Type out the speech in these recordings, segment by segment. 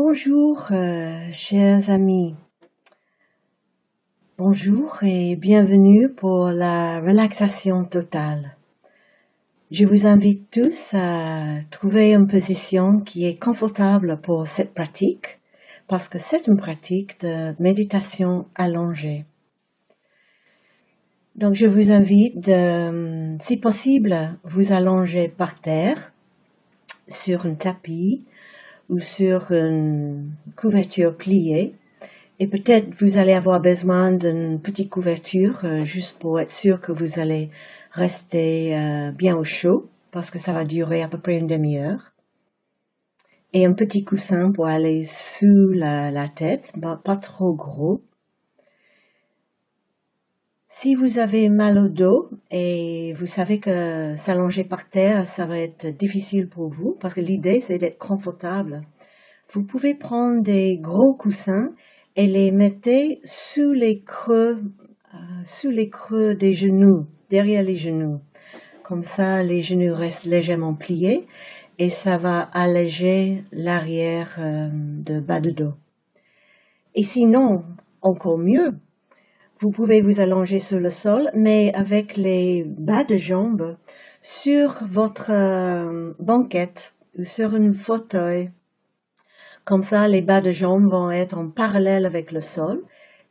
Bonjour, chers amis. Bonjour et bienvenue pour la relaxation totale. Je vous invite tous à trouver une position qui est confortable pour cette pratique, parce que c'est une pratique de méditation allongée. Donc je vous invite, si possible, vous allonger par terre, sur un tapis ou sur une couverture pliée. Et peut-être vous allez avoir besoin d'une petite couverture juste pour être sûr que vous allez rester bien au chaud, parce que ça va durer à peu près une demi-heure. Et un petit coussin pour aller sous la tête, pas trop gros. Si vous avez mal au dos et vous savez que s'allonger par terre, ça va être difficile pour vous, parce que l'idée c'est d'être confortable, vous pouvez prendre des gros coussins et les mettez sous les creux des genoux, derrière les genoux. Comme ça, les genoux restent légèrement pliés et ça va alléger l'arrière de bas de dos. Et sinon, encore mieux, vous pouvez vous allonger sur le sol, mais avec les bas de jambes sur votre banquette ou sur un fauteuil. Comme ça, les bas de jambes vont être en parallèle avec le sol,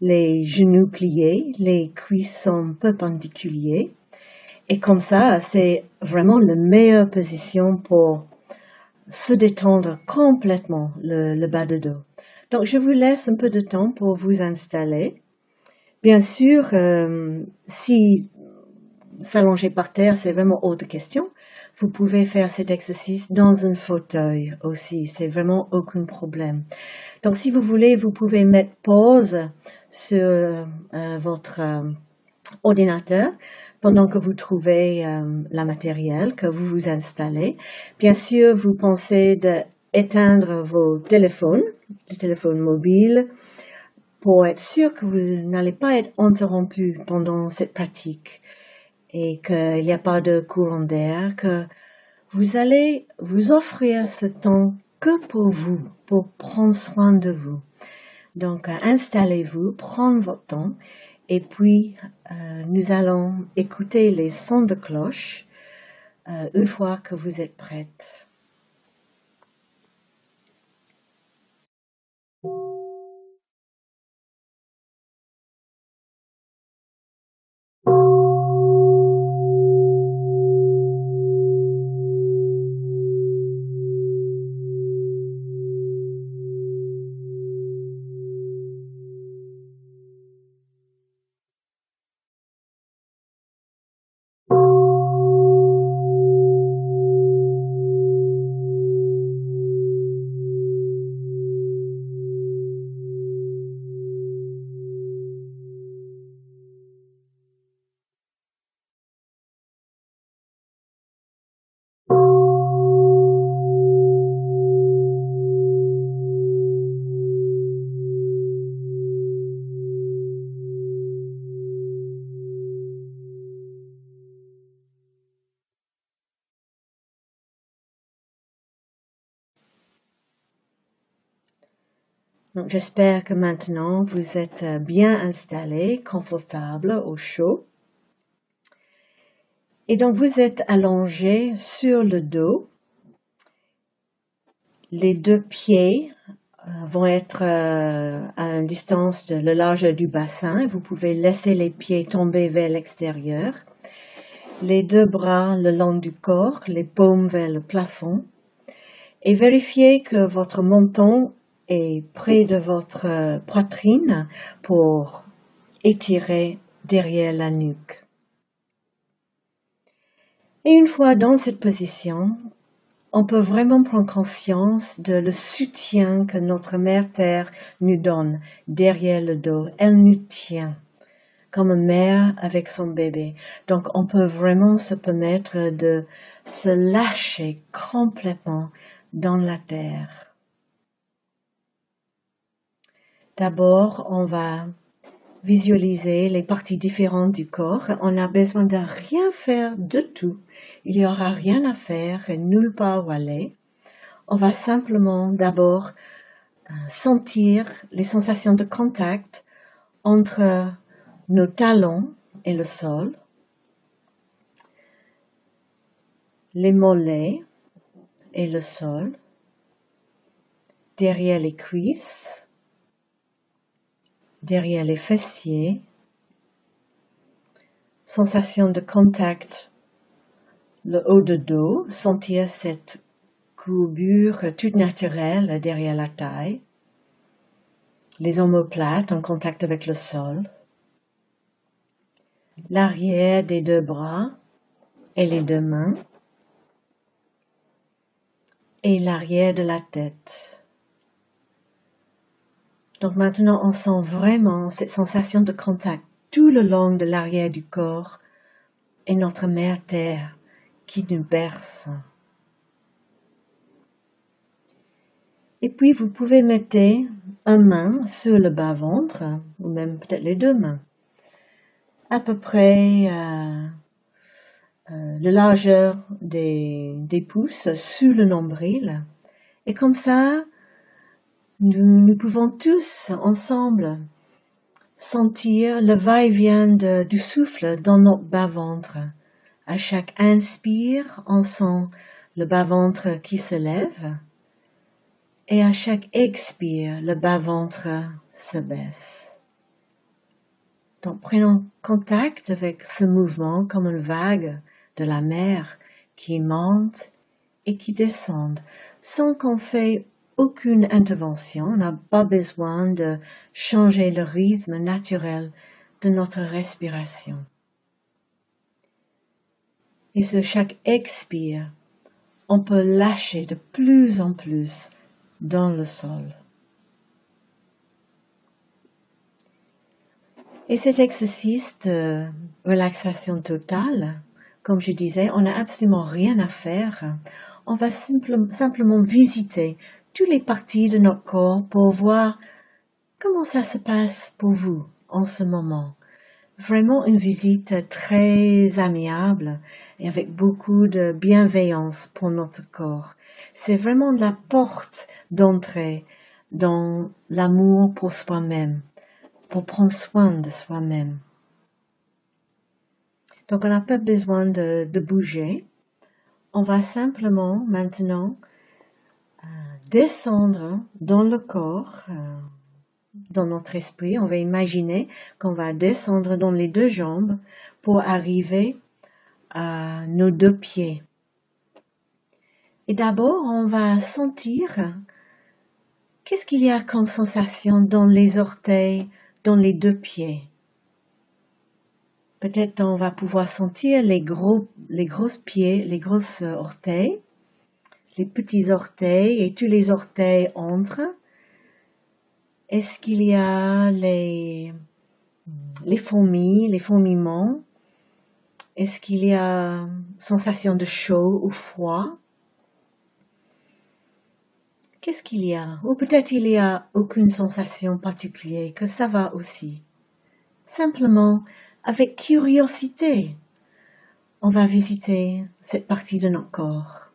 les genoux pliés, les cuisses sont perpendiculaires. Et comme ça, c'est vraiment la meilleure position pour se détendre complètement le bas de dos. Donc, je vous laisse un peu de temps pour vous installer. Bien sûr, si s'allonger par terre, c'est vraiment hors de question. Vous pouvez faire cet exercice dans un fauteuil aussi, c'est vraiment aucun problème. Donc si vous voulez, vous pouvez mettre pause sur votre ordinateur pendant que vous trouvez la matériel, que vous vous installez. Bien sûr, vous pensez d'éteindre vos téléphones, les téléphones mobiles, pour être sûr que vous n'allez pas être interrompu pendant cette pratique et qu'il n'y a pas de courant d'air, que vous allez vous offrir ce temps que pour vous, pour prendre soin de vous. Donc, installez-vous, prenez votre temps, et puis nous allons écouter les sons de cloche une fois que vous êtes prête. Donc, j'espère que maintenant vous êtes bien installé, confortable, au chaud. Et donc vous êtes allongé sur le dos. Les deux pieds vont être à une distance de la largeur du bassin. Vous pouvez laisser les pieds tomber vers l'extérieur. Les deux bras le long du corps, les paumes vers le plafond. Et vérifiez que votre menton est près de votre poitrine pour étirer derrière la nuque. Et une fois dans cette position, on peut vraiment prendre conscience de le soutien que notre Mère Terre nous donne derrière le dos. Elle nous tient comme une mère avec son bébé. Donc on peut vraiment se permettre de se lâcher complètement dans la terre. D'abord, on va visualiser les parties différentes du corps. On a besoin de rien faire de tout. Il n'y aura rien à faire et nulle part où aller. On va simplement d'abord sentir les sensations de contact entre nos talons et le sol, les mollets et le sol, derrière les cuisses, derrière les fessiers, sensation de contact, le haut de dos, sentir cette courbure toute naturelle derrière la taille, les omoplates en contact avec le sol, l'arrière des deux bras et les deux mains, et l'arrière de la tête. Donc maintenant, on sent vraiment cette sensation de contact tout le long de l'arrière du corps et notre mère terre qui nous berce. Et puis vous pouvez mettre une main sur le bas-ventre, ou même peut-être les deux mains, à peu près la largeur des pouces sous le nombril. Et comme ça, nous pouvons tous ensemble sentir le va-et-vient du souffle dans notre bas-ventre. À chaque inspire, on sent le bas-ventre qui se lève. Et à chaque expire, le bas-ventre se baisse. Donc prenons contact avec ce mouvement comme une vague de la mer qui monte et qui descend sans qu'on fait aucune intervention. On n'a pas besoin de changer le rythme naturel de notre respiration. Et sur chaque expire, on peut lâcher de plus en plus dans le sol. Et cet exercice de relaxation totale, comme je disais, on n'a absolument rien à faire. On va simplement visiter toutes les parties de notre corps pour voir comment ça se passe pour vous en ce moment. Vraiment une visite très amiable et avec beaucoup de bienveillance pour notre corps. C'est vraiment la porte d'entrée dans l'amour pour soi-même, pour prendre soin de soi-même. Donc on n'a pas besoin de bouger. On va simplement maintenant descendre dans le corps, dans notre esprit. On va imaginer qu'on va descendre dans les deux jambes pour arriver à nos deux pieds. Et d'abord, on va sentir qu'est-ce qu'il y a comme sensation dans les orteils, dans les deux pieds. Peut-être on va pouvoir sentir les grosses pieds, les grosses orteils, les petits orteils et tous les orteils entre. Est-ce qu'il y a les fourmis, les fourmillements? Est-ce qu'il y a sensation de chaud ou froid? Qu'est-ce qu'il y a? Ou peut-être il n'y a aucune sensation particulière, que ça va aussi. Simplement, avec curiosité, on va visiter cette partie de notre corps.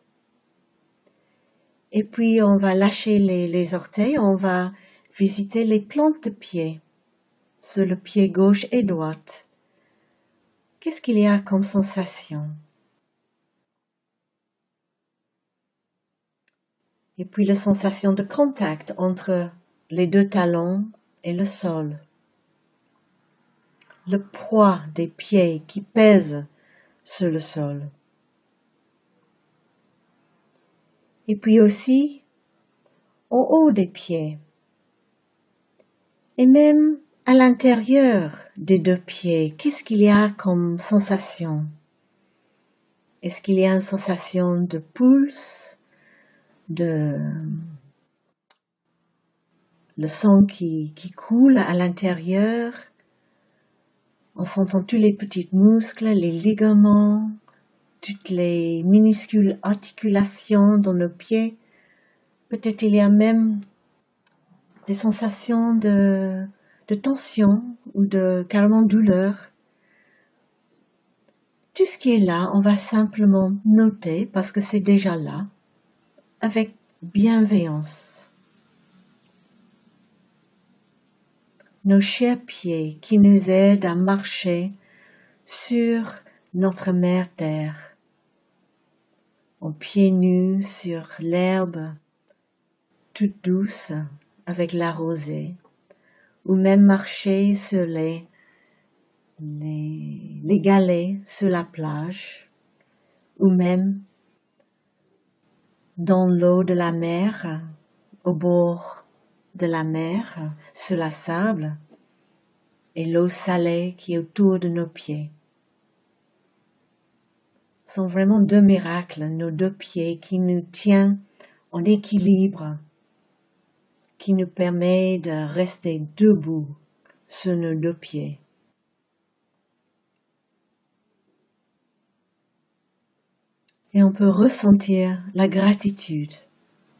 Et puis, on va lâcher les orteils, on va visiter les plantes de pied, sur le pied gauche et droite. Qu'est-ce qu'il y a comme sensation? Et puis la sensation de contact entre les deux talons et le sol. Le poids des pieds qui pèsent sur le sol. Et puis aussi au haut des pieds. Et même à l'intérieur des deux pieds, qu'est-ce qu'il y a comme sensation? Est-ce qu'il y a une sensation de pulse, le sang qui coule à l'intérieur, en sentant tous les petits muscles, les ligaments, toutes les minuscules articulations dans nos pieds. Peut-être il y a même des sensations de tension ou de carrément douleur. Tout ce qui est là, on va simplement noter parce que c'est déjà là, avec bienveillance. nos chers pieds qui nous aident à marcher sur notre mère terre, en pieds nus sur l'herbe toute douce avec la rosée, ou même marcher sur les galets sur la plage, ou même dans l'eau de la mer, au bord de la mer, sur la sable, et l'eau salée qui est autour de nos pieds. Ce sont vraiment deux miracles, nos deux pieds qui nous tiennent en équilibre, qui nous permet de rester debout sur nos deux pieds. Et on peut ressentir la gratitude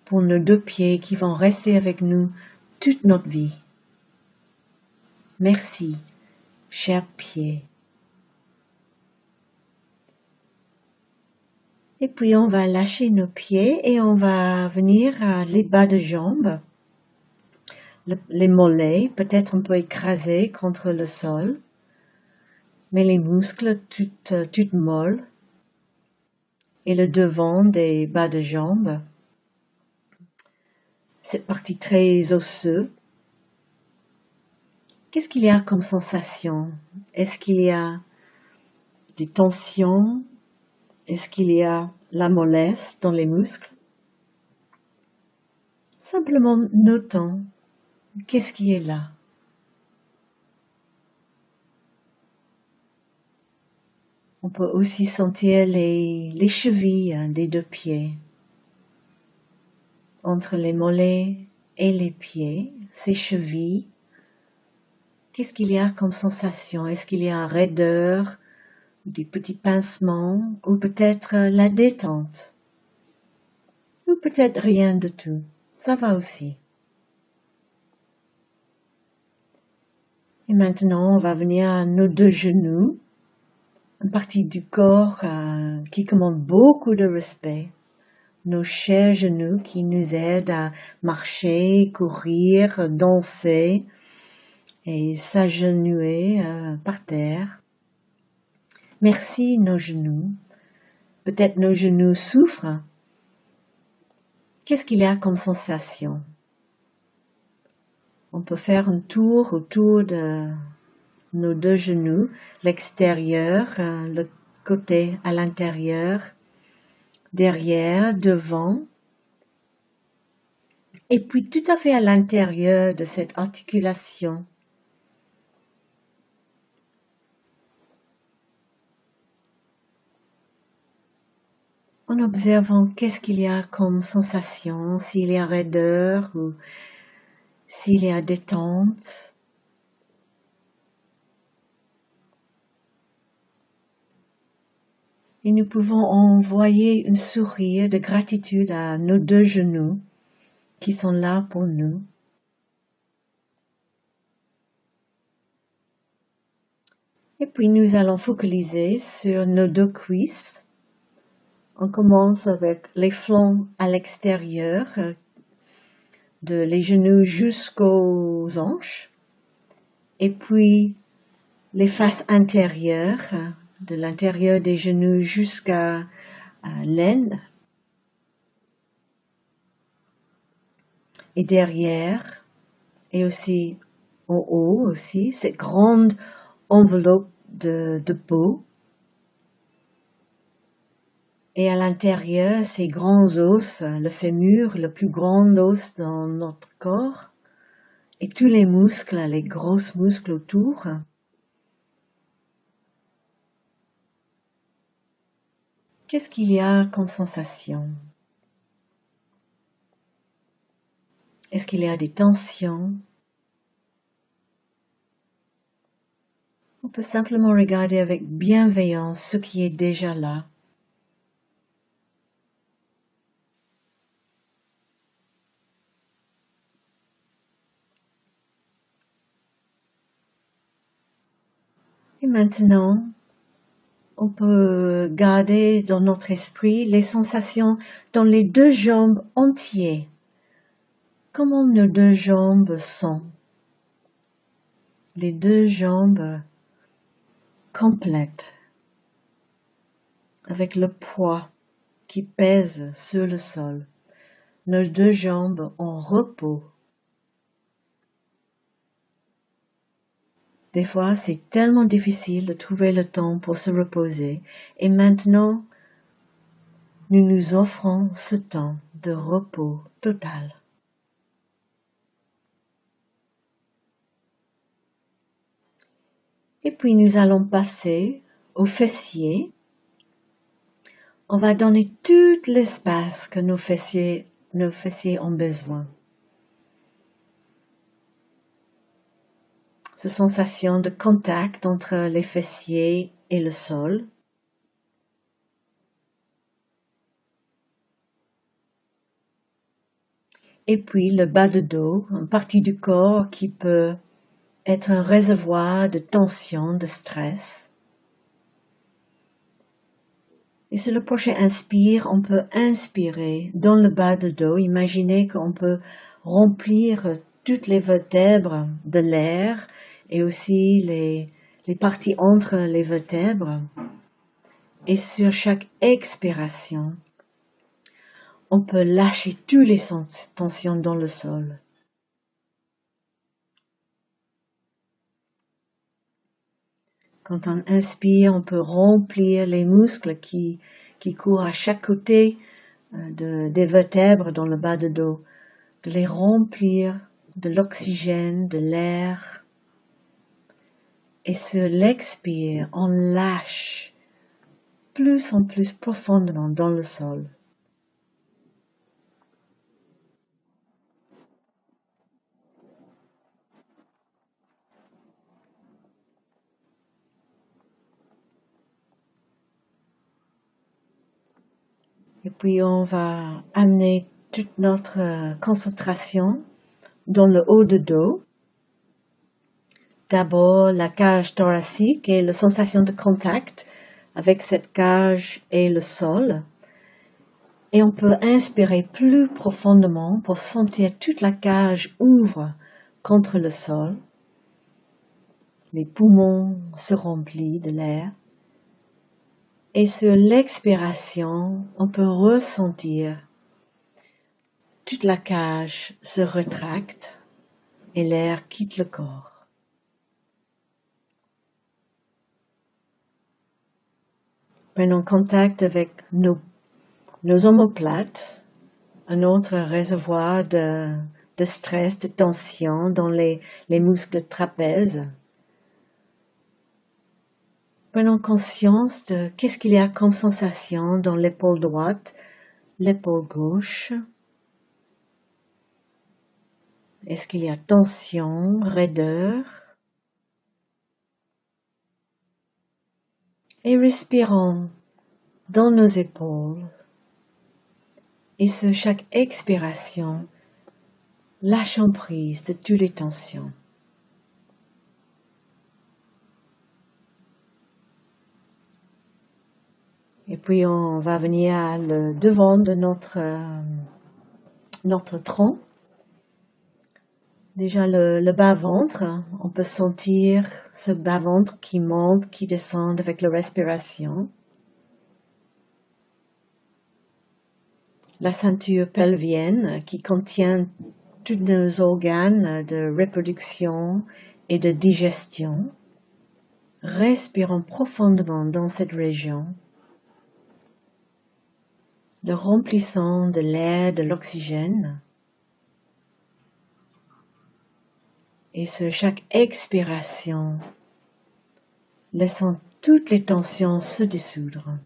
pour nos deux pieds qui vont rester avec nous toute notre vie. Merci, chers pieds. Et puis on va lâcher nos pieds et on va venir à les bas de jambes, les mollets, peut-être un peu écrasés contre le sol, mais les muscles toutes molles. Et le devant des bas de jambes, cette partie très osseuse. Qu'est-ce qu'il y a comme sensation? Est-ce qu'il y a des tensions? Est-ce qu'il y a la mollesse dans les muscles? Simplement notons qu'est-ce qui est là. On peut aussi sentir les chevilles des deux pieds. Entre les mollets et les pieds, ces chevilles, qu'est-ce qu'il y a comme sensation? Est-ce qu'il y a raideur, des petits pincements, ou peut-être la détente? Ou peut-être rien de tout. Ça va aussi. Et maintenant, on va venir à nos deux genoux, une partie du corps qui commande beaucoup de respect. Nos chers genoux qui nous aident à marcher, courir, danser et s'agenouiller par terre. Merci nos genoux. Peut-être nos genoux souffrent. Qu'est-ce qu'il y a comme sensation? On peut faire un tour autour de nos deux genoux, l'extérieur, le côté à l'intérieur, derrière, devant, et puis tout à fait à l'intérieur de cette articulation. En observant qu'est-ce qu'il y a comme sensation, s'il y a raideur ou s'il y a détente. Et nous pouvons envoyer un sourire de gratitude à nos deux genoux qui sont là pour nous. Et puis nous allons focaliser sur nos deux cuisses. On commence avec les flancs à l'extérieur, de les genoux jusqu'aux hanches. Et puis les faces intérieures, de l'intérieur des genoux jusqu'à l'aine. Et derrière, et aussi en haut aussi, cette grande enveloppe de peau. Et à l'intérieur, ces grands os, le fémur, le plus grand os dans notre corps, et tous les muscles, les gros muscles autour. Qu'est-ce qu'il y a comme sensation? Est-ce qu'il y a des tensions? On peut simplement regarder avec bienveillance ce qui est déjà là. Et maintenant, on peut garder dans notre esprit les sensations dans les deux jambes entières. Comment nos deux jambes sont? les deux jambes complètes, avec le poids qui pèse sur le sol, nos deux jambes en repos. Des fois, c'est tellement difficile de trouver le temps pour se reposer, et maintenant, nous nous offrons ce temps de repos total. Et puis nous allons passer aux fessiers. On va donner tout l'espace que nos fessiers ont besoin. Cette sensation de contact entre les fessiers et le sol. Et puis le bas de dos, une partie du corps qui peut être un réservoir de tension, de stress. Et sur le prochain inspire, on peut inspirer dans le bas de dos. Imaginez qu'on peut remplir toutes les vertèbres de l'air et aussi les parties entre les vertèbres. Et sur chaque expiration, on peut lâcher toutes les tensions dans le sol. Quand on inspire, on peut remplir les muscles qui courent à chaque côté des vertèbres dans le bas de dos, de les remplir de l'oxygène, de l'air. Et sur l'expire, on lâche plus en plus profondément dans le sol. Et puis on va amener toute notre concentration dans le haut de dos. D'abord la cage thoracique et la sensation de contact avec cette cage et le sol. Et on peut inspirer plus profondément pour sentir toute la cage ouvre contre le sol. Les poumons se remplissent de l'air. Et sur l'expiration, on peut ressentir toute la cage se retracte et l'air quitte le corps. Prenons contact avec nos omoplates, un autre réservoir de stress, de tension dans les muscles trapèzes. Prenons conscience de qu'est-ce qu'il y a comme sensation dans l'épaule droite, l'épaule gauche. Est-ce qu'il y a tension, raideur? Et respirons dans nos épaules. Et sur chaque expiration, lâchons prise de toutes les tensions. Et puis on va venir à le devant de notre tronc. Déjà le bas-ventre, on peut sentir ce bas-ventre qui monte, qui descend avec la respiration. La ceinture pelvienne qui contient tous nos organes de reproduction et de digestion. Respirons profondément dans cette région. Le remplissant de l'air, de l'oxygène. Et sur chaque expiration, laissons toutes les tensions se dissoudre.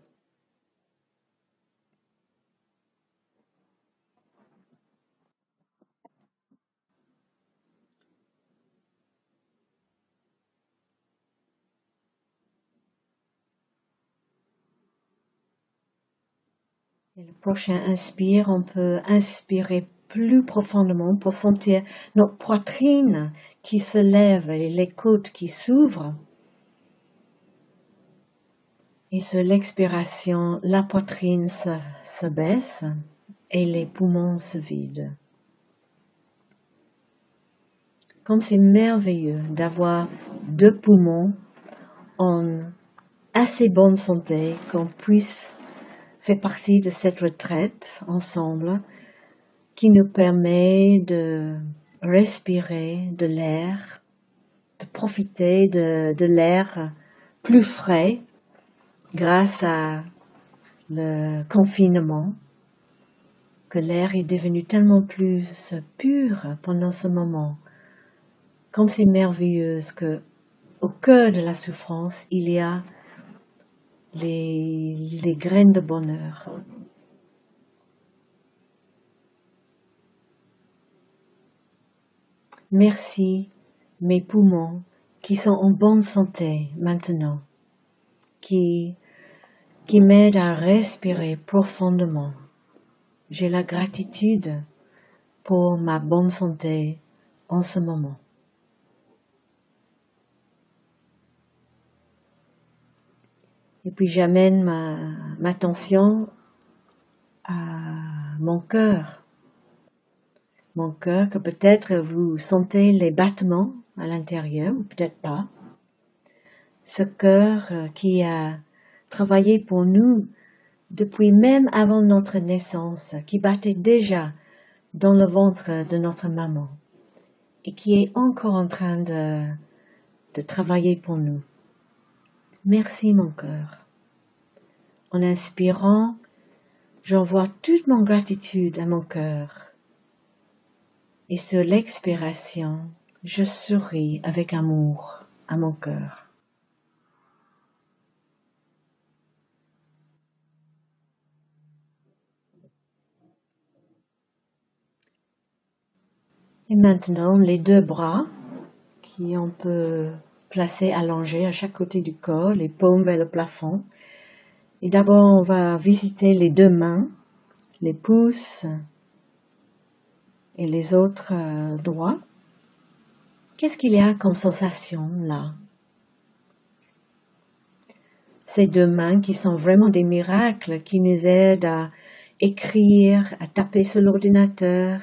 Et le prochain inspire, on peut inspirer plus profondément pour sentir notre poitrine qui se lève et les côtes qui s'ouvrent. Et sur l'expiration, la poitrine se baisse et les poumons se vident. Comme c'est merveilleux d'avoir 2 poumons en assez bonne santé, qu'on puisse faire partie de cette retraite ensemble, qui nous permet de respirer de l'air, de profiter de l'air plus frais grâce à le confinement, que l'air est devenu tellement plus pur pendant ce moment. Comme c'est merveilleux que au cœur de la souffrance, il y a les graines de bonheur. Merci, mes poumons qui sont en bonne santé maintenant, qui m'aident à respirer profondément. J'ai la gratitude pour ma bonne santé en ce moment. Et puis j'amène ma attention à mon cœur. Mon cœur, que peut-être vous sentez les battements à l'intérieur, ou peut-être pas. Ce cœur qui a travaillé pour nous depuis même avant notre naissance, qui battait déjà dans le ventre de notre maman et qui est encore en train de travailler pour nous. Merci mon cœur. En inspirant, j'envoie toute mon gratitude à mon cœur. Et sur l'expiration, je souris avec amour à mon cœur. Et maintenant, les 2 bras on peut placer allongés à chaque côté du corps, les paumes vers le plafond. Et d'abord, on va visiter les 2 mains, les pouces et les autres doigts. Qu'est-ce qu'il y a comme sensation là? Ces 2 mains qui sont vraiment des miracles, qui nous aident à écrire, à taper sur l'ordinateur,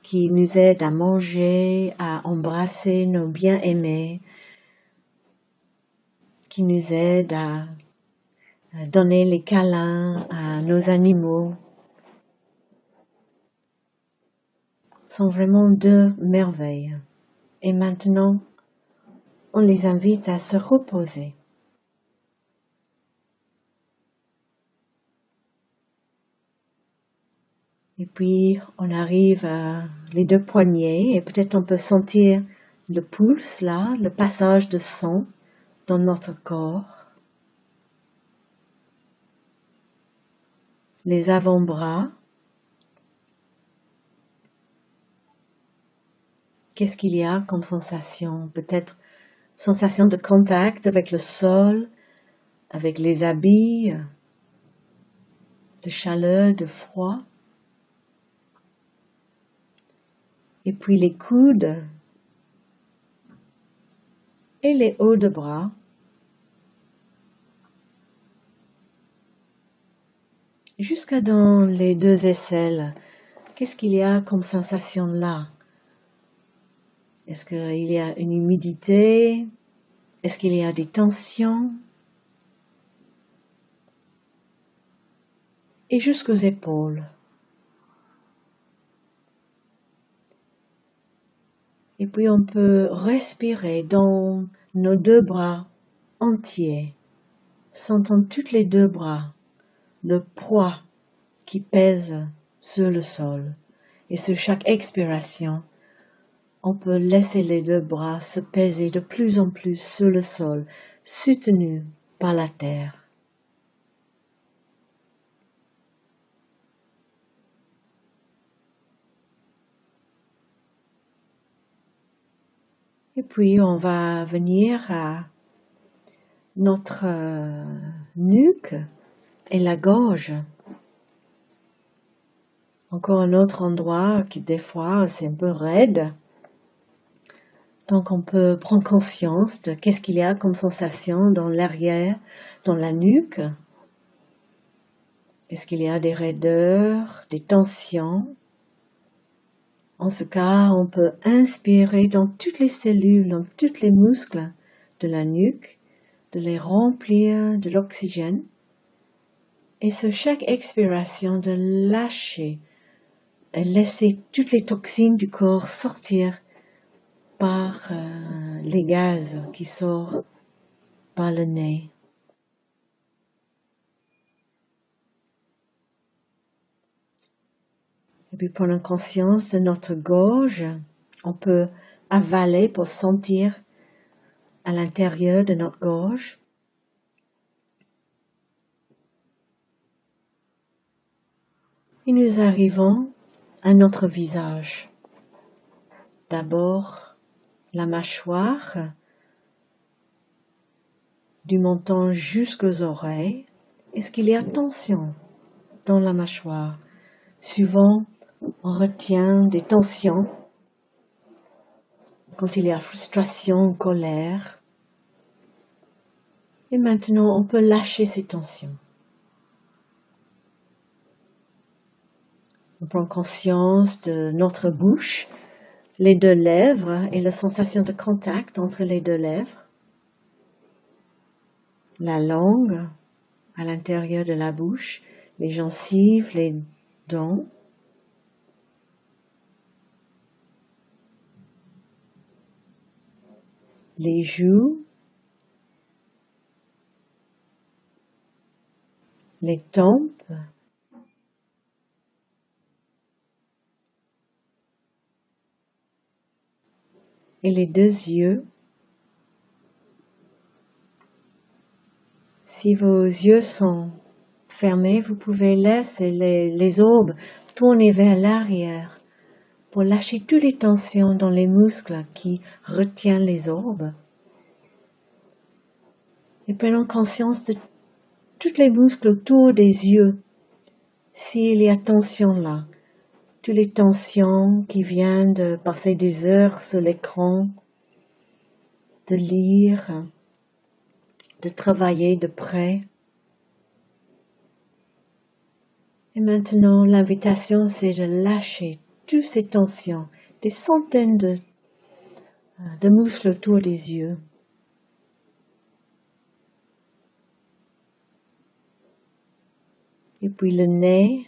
qui nous aident à manger, à embrasser nos bien-aimés, qui nous aident à donner les câlins à nos animaux. Ce sont vraiment 2 merveilles. Et maintenant, on les invite à se reposer. Et puis, on arrive à les 2 poignets et peut-être on peut sentir le pouce là, le passage de sang dans notre corps. Les avant-bras. Qu'est-ce qu'il y a comme sensation? Peut-être sensation de contact avec le sol, avec les habits, de chaleur, de froid. Et puis les coudes et les hauts de bras. Jusqu'à dans les 2 aisselles. Qu'est-ce qu'il y a comme sensation là? Est-ce qu'il y a une humidité? Est-ce qu'il y a des tensions? Et jusqu'aux épaules. Et puis on peut respirer dans nos 2 bras entiers, sentant tous les 2 bras, le poids qui pèse sur le sol. Et sur chaque expiration, on peut laisser les 2 bras se peser de plus en plus sur le sol, soutenus par la terre. Et puis on va venir à notre nuque et la gorge. Encore un autre endroit qui des fois c'est un peu raide. Donc on peut prendre conscience de qu'est-ce qu'il y a comme sensation dans l'arrière, dans la nuque. Est-ce qu'il y a des raideurs, des tensions? En ce cas, on peut inspirer dans toutes les cellules, dans tous les muscles de la nuque, de les remplir de l'oxygène. Et sur chaque expiration, de lâcher et laisser toutes les toxines du corps sortir par les gaz qui sortent par le nez. Et puis prenons conscience de notre gorge. On peut avaler pour sentir à l'intérieur de notre gorge. Et nous arrivons à notre visage. D'abord, la mâchoire, du menton jusqu'aux oreilles. Est-ce qu'il y a tension dans la mâchoire? Souvent, on retient des tensions quand il y a frustration, colère. Et maintenant, on peut lâcher ces tensions. On prend conscience de notre bouche, les deux lèvres et la sensation de contact entre les deux lèvres. La langue à l'intérieur de la bouche, les gencives, les dents. Les joues, les tempes, et les deux yeux. Si vos yeux sont fermés, vous pouvez laisser les orbes tourner vers l'arrière pour lâcher toutes les tensions dans les muscles qui retiennent les orbes. Et prenons conscience de tous les muscles autour des yeux, s'il y a tension là. Toutes les tensions qui viennent de passer des heures sur l'écran, de lire, de travailler de près. Et maintenant, l'invitation, c'est de lâcher toutes ces tensions, des centaines de muscles autour des yeux. Et puis le nez,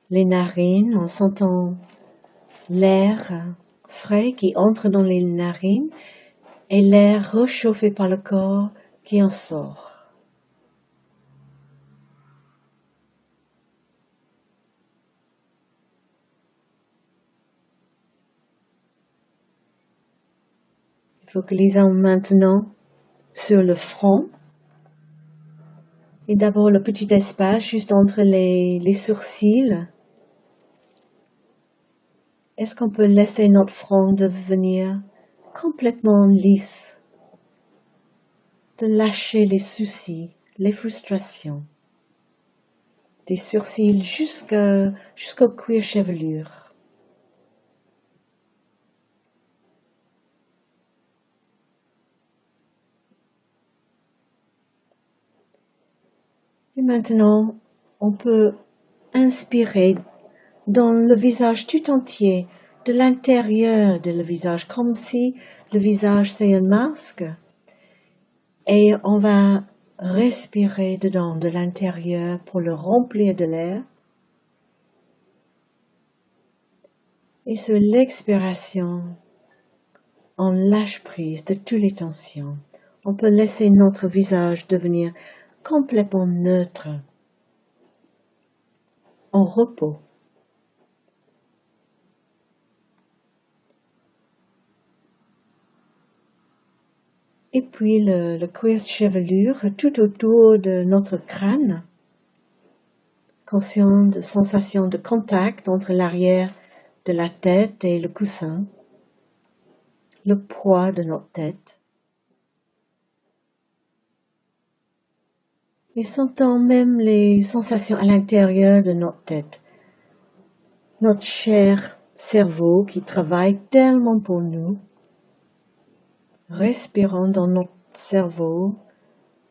les narines, en sentant l'air frais qui entre dans les narines et l'air réchauffé par le corps qui en sort. Focalisons maintenant sur le front. Et d'abord le petit espace juste entre les sourcils. Est-ce qu'on peut laisser notre front devenir complètement lisse? De lâcher les soucis, les frustrations. Des sourcils jusqu'au cuir chevelure. Et maintenant, on peut inspirer dans le visage tout entier, de l'intérieur de le visage, comme si le visage c'est un masque. Et on va respirer dedans, de l'intérieur, pour le remplir de l'air. Et sur l'expiration, on lâche prise de toutes les tensions. On peut laisser notre visage devenir complètement neutre, en repos. Et puis le cuir chevelure tout autour de notre crâne, conscient de sensation de contact entre l'arrière de la tête et le coussin, le poids de notre tête. Et sentons même les sensations à l'intérieur de notre tête. Notre cher cerveau qui travaille tellement pour nous. Respirons dans notre cerveau,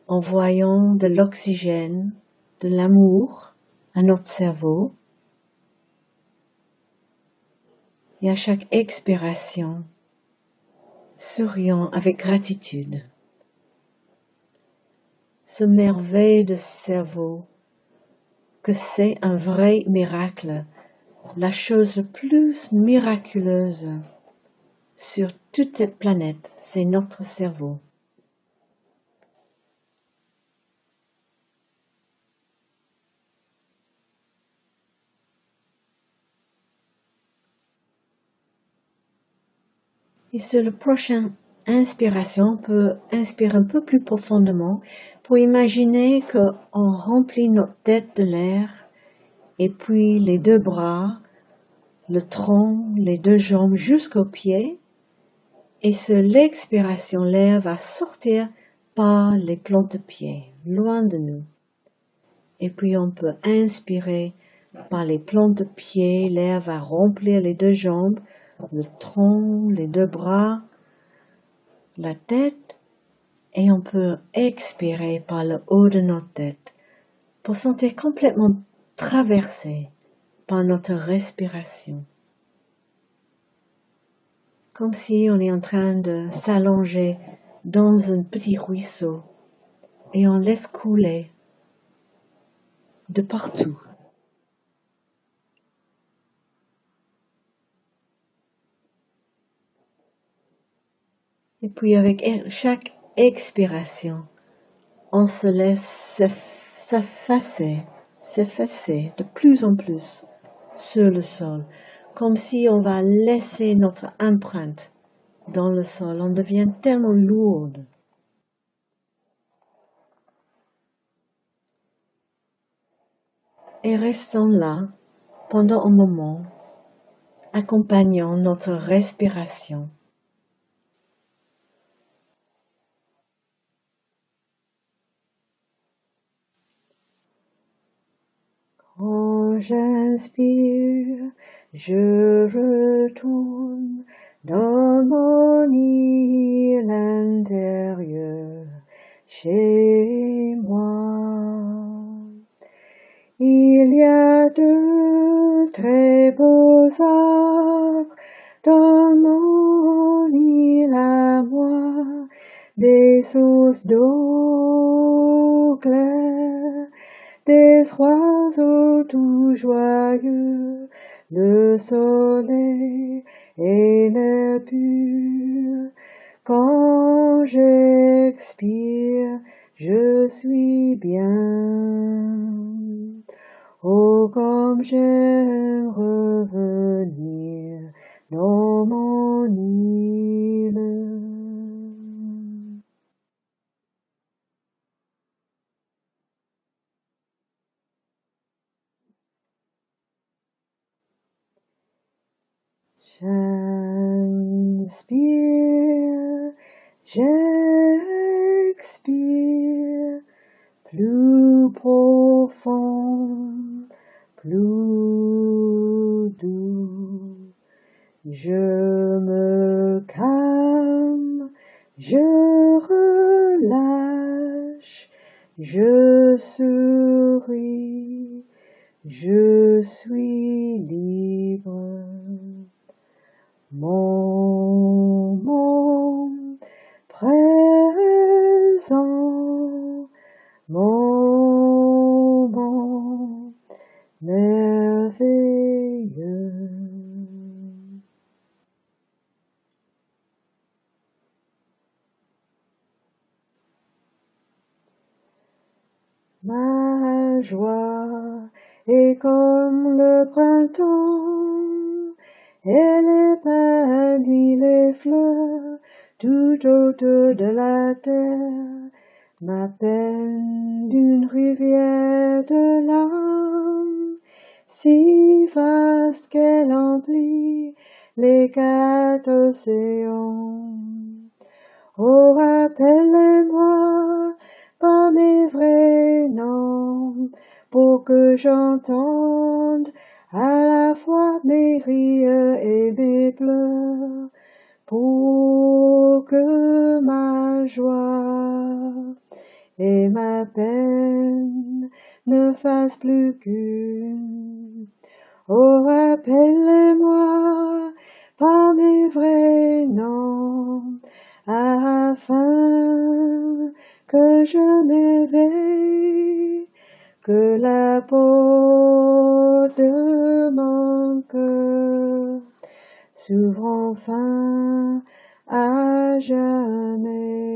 envoyant de l'oxygène, de l'amour à notre cerveau. Et à chaque expiration, sourions avec gratitude. Ce merveille de cerveau, que c'est un vrai miracle, la chose la plus miraculeuse sur toute cette planète, c'est notre cerveau. Et sur la prochaine inspiration, on peut inspirer un peu plus profondément pour imaginer qu'on remplit notre tête de l'air et puis les deux bras, le tronc, les deux jambes jusqu'aux pieds. Et sur l'expiration, l'air va sortir par les plantes de pied, loin de nous. Et puis on peut inspirer par les plantes de pied, l'air va remplir les deux jambes, le tronc, les deux bras, la tête, et on peut expirer par le haut de notre tête pour sentir complètement traversé par notre respiration. Comme si on est en train de s'allonger dans un petit ruisseau et on laisse couler de partout. Et puis avec chaque expiration, on se laisse s'effacer de plus en plus sur le sol, comme si on va laisser notre empreinte dans le sol. On devient tellement lourde. Et restons là pendant un moment, accompagnant notre respiration. Quand j'inspire, je retourne dans mon île intérieure, chez moi. Il y a de très beaux arbres dans mon île à moi, des sources d'eau claire, des oiseaux tout joyeux, le soleil et l'air pur. Quand j'expire, je suis bien. Oh, comme j'aime revenir dans mon île. J'inspire, j'expire, plus profond, plus doux. Je me calme, je relâche, je souris, je suis libre. Mon monde présent, mon monde merveilleux. Ma joie est comme le printemps, elle épanouit les fleurs tout autour de la terre. Ma peine d'une rivière de larmes, si vaste qu'elle emplit les quatre océans. Oh, appelez-moi par mes vrais noms, pour que j'entende à la fois mes rires et mes pleurs, pour que ma joie et ma peine ne fassent plus qu'une. Oh, appelez-moi mon cœur s'ouvre enfin à jamais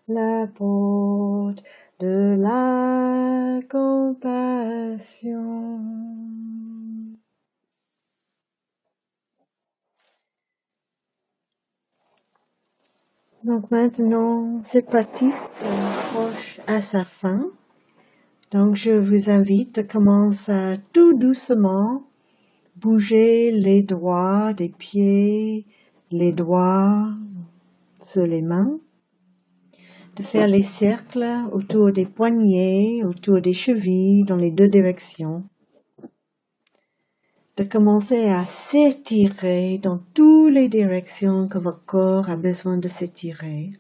la porte de la compassion. Donc maintenant, cette pratique approche à sa fin. Donc je vous invite à commencer tout doucement, bouger les doigts des pieds, les doigts sur les mains, de faire les cercles autour des poignets, autour des chevilles, dans les deux directions, de commencer à s'étirer dans toutes les directions que votre corps a besoin de s'étirer,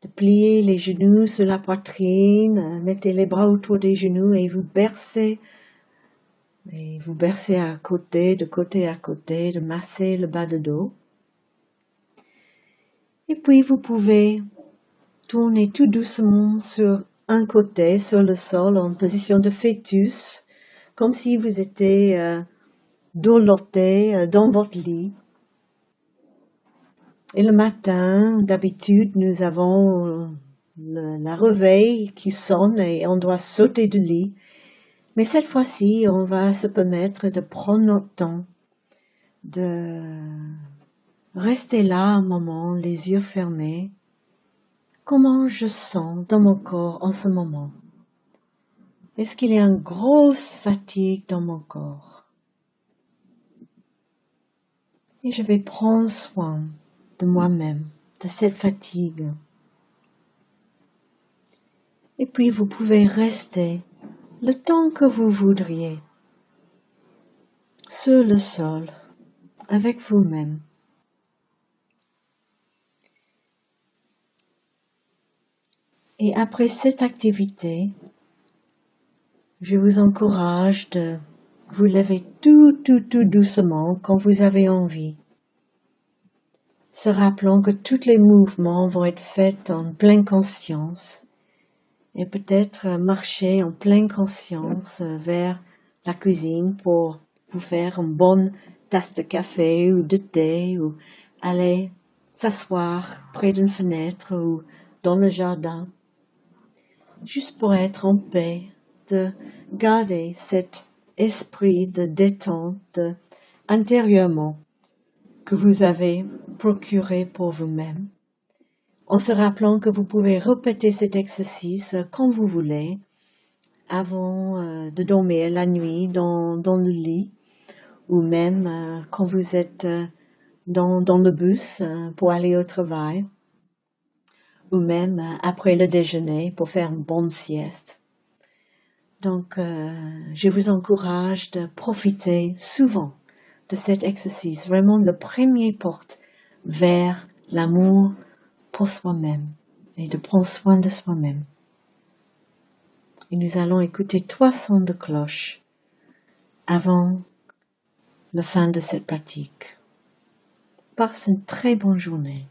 de plier les genoux sur la poitrine, mettez les bras autour des genoux et vous bercez à côté, de masser le bas de dos. Et puis vous pouvez tourner tout doucement sur un côté, sur le sol, en position de fœtus, comme si vous étiez dorloté dans votre lit. Et le matin, d'habitude, nous avons la réveil qui sonne et on doit sauter du lit. Mais cette fois-ci, on va se permettre de prendre notre temps, de rester là un moment, les yeux fermés. Comment je sens dans mon corps en ce moment? Est-ce qu'il y a une grosse fatigue dans mon corps? Et je vais prendre soin de moi-même, de cette fatigue. Et puis vous pouvez rester le temps que vous voudriez sur le sol avec vous-même. Et après cette activité, je vous encourage de vous lever tout doucement quand vous avez envie, se rappelant que tous les mouvements vont être faits en pleine conscience et peut-être marcher en pleine conscience vers la cuisine pour vous faire une bonne tasse de café ou de thé ou aller s'asseoir près d'une fenêtre ou dans le jardin, juste pour être en paix, de garder cet esprit de détente intérieurement que vous avez procuré pour vous-même, en se rappelant que vous pouvez répéter cet exercice quand vous voulez, avant de dormir la nuit dans le lit, ou même quand vous êtes dans le bus pour aller au travail, ou même après le déjeuner pour faire une bonne sieste. Donc, je vous encourage de profiter souvent de cet exercice, vraiment le premier porte vers l'amour pour soi-même et de prendre soin de soi-même. Et nous allons écouter 3 sons de cloche avant la fin de cette pratique. Passe une très bonne journée.